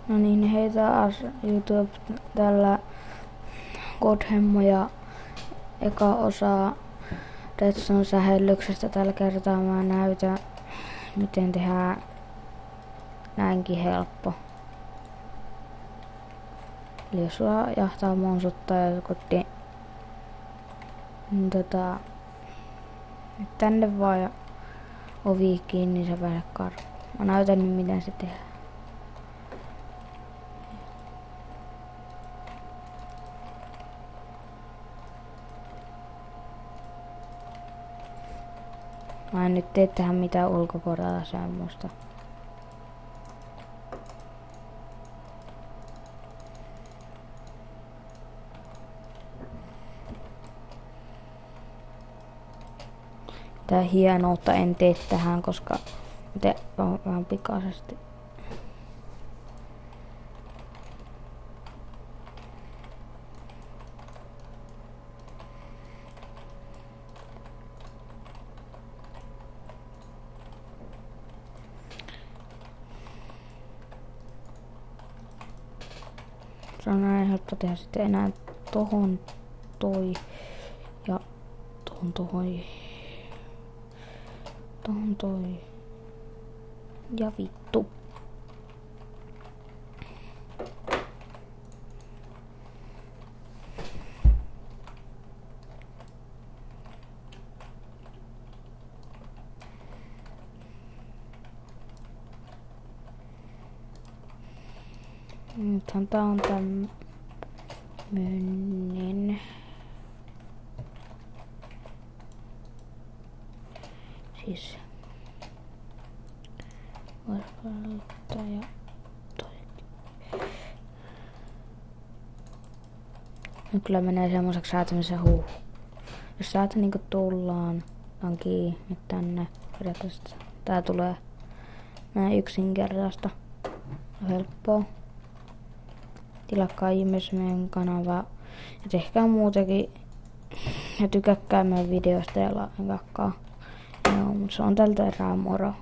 No niin, hei taas YouTube tällä Godhemmo ja eka osa Redstone sähellyksestä. Tällä kertaa mä näytän miten tehdään näinkin helppo. Eli jos sulla jahtaa monsuttaa jotkut, niin tänne vaan ja ovi kiinni, niin sä pääset karkuun. Mä näytän nyt miten se tehdään. Mä en nyt tee tähän mitään ulkopuolella semmoista. Tää hienoutta en tee tähän, koska te on vähän pikaisesti. Se on näin helppo tehdä sitten enää tohon toi ja tohon toi. Tohon toi. Ja vittu. Nythän tää on tämmönen. Siis vois valita ja toi. Nyt kyllä menee semmoiseksi säätämisen Jos täältä niinku tullaan kiinni tänne, tää tulee näin yksinkertaista ja helppoa. Tilatkaa ihmeessä meidän kanavaa ja tehkää muutakin ja tykätkää meidän videosta ja lakkaa. Joo, mutta se on tältä erää moro.